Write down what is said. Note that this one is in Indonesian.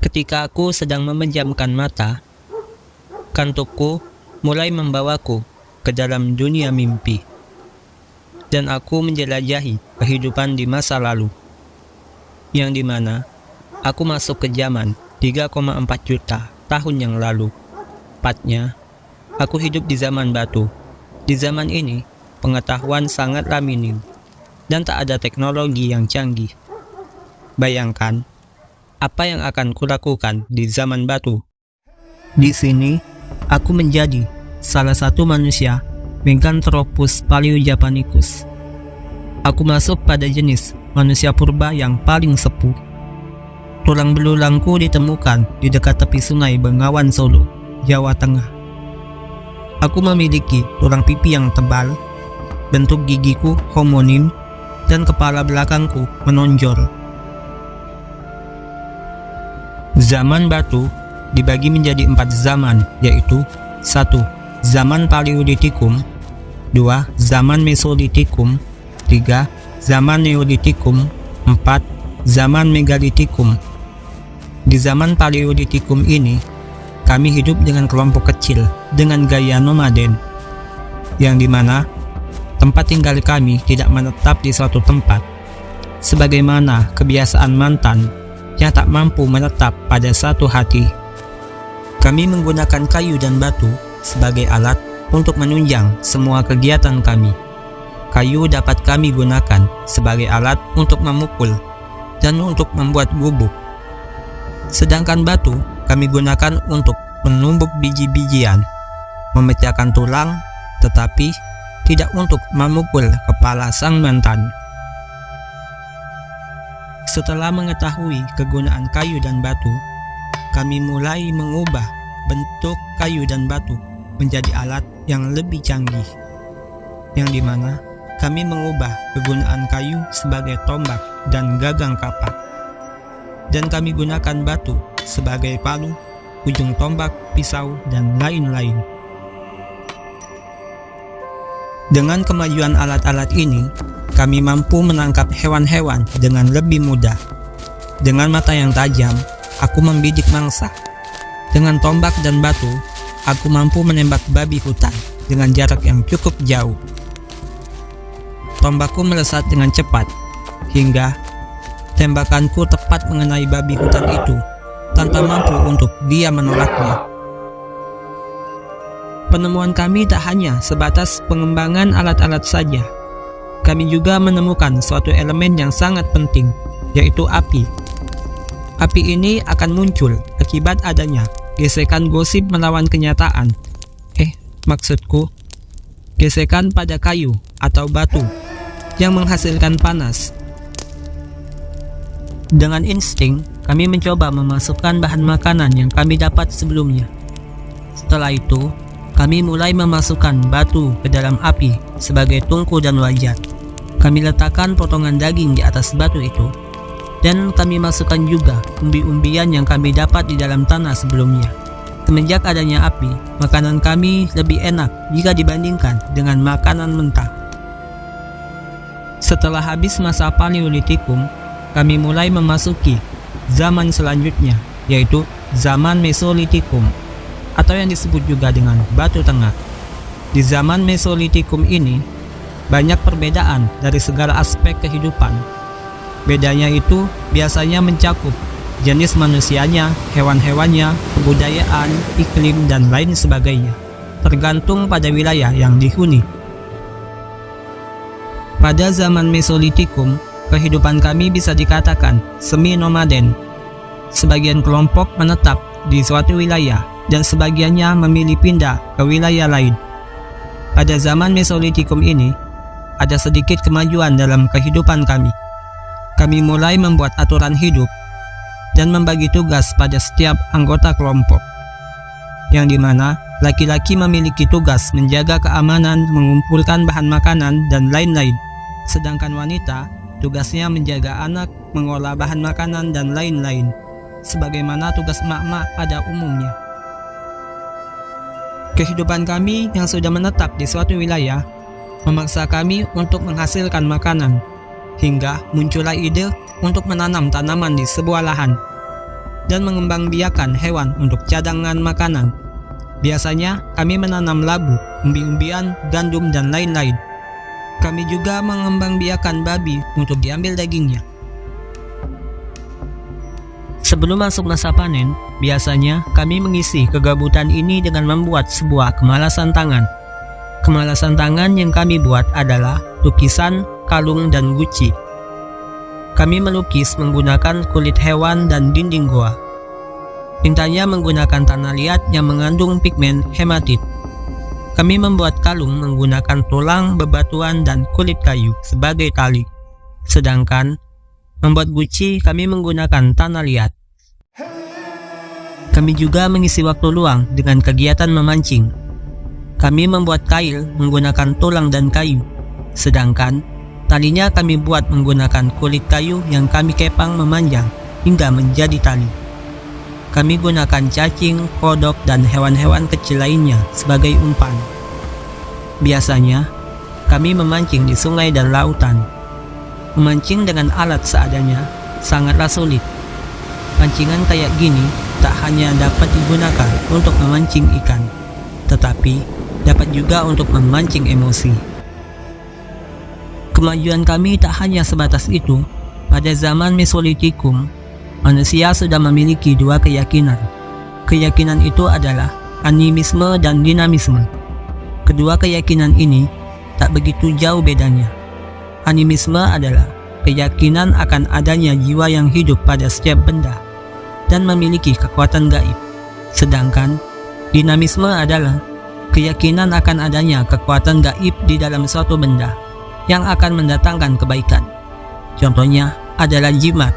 Ketika aku sedang memejamkan mata, kantukku mulai membawaku ke dalam dunia mimpi, dan aku menjelajahi kehidupan di masa lalu, yang dimana aku masuk ke zaman 3,4 juta tahun yang lalu. Tepatnya, aku hidup di zaman batu. Di zaman ini, pengetahuan sangatlah minim, dan tak ada teknologi yang canggih. Bayangkan, apa yang akan kulakukan di zaman batu? Di sini, aku menjadi salah satu manusia Meganthropus paleojapanicus. Aku masuk pada jenis manusia purba yang paling sepuh. Tulang belulangku ditemukan di dekat tepi sungai Bengawan Solo, Jawa Tengah. Aku memiliki tulang pipi yang tebal, bentuk gigiku homonim, dan kepala belakangku menonjol. Zaman batu dibagi menjadi 4 zaman, yaitu 1. Zaman Paleolitikum, 2. Zaman Mesolitikum, 3. Zaman Neolitikum, 4. Zaman Megalitikum. Di zaman Paleolitikum ini, kami hidup dengan kelompok kecil dengan gaya nomaden, yang dimana tempat tinggal kami tidak menetap di suatu tempat, sebagaimana kebiasaan mantan yang tak mampu menetap pada satu hati. Kami menggunakan kayu dan batu sebagai alat untuk menunjang semua kegiatan kami. Kayu dapat kami gunakan sebagai alat untuk memukul dan untuk membuat gubuk. Sedangkan batu kami gunakan untuk menumbuk biji-bijian, memecahkan tulang, tetapi tidak untuk memukul kepala sang mantan. Setelah mengetahui kegunaan kayu dan batu, kami mulai mengubah bentuk kayu dan batu menjadi alat yang lebih canggih, yang dimana kami mengubah kegunaan kayu sebagai tombak dan gagang kapak, dan kami gunakan batu sebagai palu, ujung tombak, pisau, dan lain-lain. Dengan kemajuan alat-alat ini, kami mampu menangkap hewan-hewan dengan lebih mudah. Dengan mata yang tajam, aku membidik mangsa. Dengan tombak dan batu, aku mampu menembak babi hutan dengan jarak yang cukup jauh. Tombakku melesat dengan cepat, hingga tembakanku tepat mengenai babi hutan itu, tanpa mampu untuk dia menolaknya. Penemuan kami tak hanya sebatas pengembangan alat-alat saja. Kami juga menemukan suatu elemen yang sangat penting, yaitu api. Api ini akan muncul akibat adanya gesekan gosip melawan kenyataan. Maksudku, gesekan pada kayu atau batu yang menghasilkan panas. Dengan insting, kami mencoba memasukkan bahan makanan yang kami dapat sebelumnya. Setelah itu, kami mulai memasukkan batu ke dalam api sebagai tungku dan wajan. Kami letakkan potongan daging di atas batu itu, dan kami masukkan juga umbi-umbian yang kami dapat di dalam tanah sebelumnya. Semenjak adanya api, makanan kami lebih enak jika dibandingkan dengan makanan mentah. Setelah habis masa Paleolitikum, kami mulai memasuki zaman selanjutnya, yaitu zaman Mesolitikum, atau yang disebut juga dengan Batu Tengah. Di zaman Mesolitikum ini, banyak perbedaan dari segala aspek kehidupan. Bedanya itu biasanya mencakup jenis manusianya, hewan-hewannya, kebudayaan, iklim, dan lain sebagainya, tergantung pada wilayah yang dihuni. Pada zaman Mesolitikum, kehidupan kami bisa dikatakan semi-nomaden. Sebagian kelompok menetap di suatu wilayah, dan sebagiannya memilih pindah ke wilayah lain. Pada zaman Mesolitikum ini, ada sedikit kemajuan dalam kehidupan kami. Kami mulai membuat aturan hidup dan membagi tugas pada setiap anggota kelompok, yang dimana laki-laki memiliki tugas menjaga keamanan, mengumpulkan bahan makanan, dan lain-lain. Sedangkan wanita tugasnya menjaga anak, mengolah bahan makanan, dan lain-lain, sebagaimana tugas emak-emak pada umumnya. Kehidupan kami yang sudah menetap di suatu wilayah memaksa kami untuk menghasilkan makanan, hingga muncullah ide untuk menanam tanaman di sebuah lahan. dan mengembangbiakan hewan untuk cadangan makanan. Biasanya kami menanam labu, umbi-umbian, gandum, dan lain-lain. Kami juga mengembangbiakan babi untuk diambil dagingnya. Sebelum masuk masa panen, biasanya kami mengisi kegabutan ini dengan membuat sebuah kemalasan tangan. Kemalasan tangan yang kami buat adalah lukisan, kalung, dan guci. Kami melukis menggunakan kulit hewan dan dinding goa. Tintanya menggunakan tanah liat yang mengandung pigmen hematit. Kami membuat kalung menggunakan tulang, bebatuan, dan kulit kayu sebagai tali. Sedangkan membuat guci kami menggunakan tanah liat. Kami juga mengisi waktu luang dengan kegiatan memancing. Kami membuat kail menggunakan tulang dan kayu. Sedangkan talinya kami buat menggunakan kulit kayu yang kami kepang memanjang hingga menjadi tali. Kami gunakan cacing, kodok, dan hewan-hewan kecil lainnya sebagai umpan. Biasanya, kami memancing di sungai dan lautan. Memancing dengan alat seadanya sangatlah sulit. Pancingan kayak gini tak hanya dapat digunakan untuk memancing ikan, tetapi dapat juga untuk memancing emosi. Kemajuan kami tak hanya sebatas itu. Pada zaman Mesolitikum, manusia sudah memiliki dua keyakinan. Keyakinan itu adalah animisme dan dinamisme. Kedua keyakinan ini tak begitu jauh bedanya. Animisme adalah keyakinan akan adanya jiwa yang hidup pada setiap benda dan memiliki kekuatan gaib. Sedangkan dinamisme adalah keyakinan akan adanya kekuatan gaib di dalam suatu benda yang akan mendatangkan kebaikan. Contohnya adalah jimat.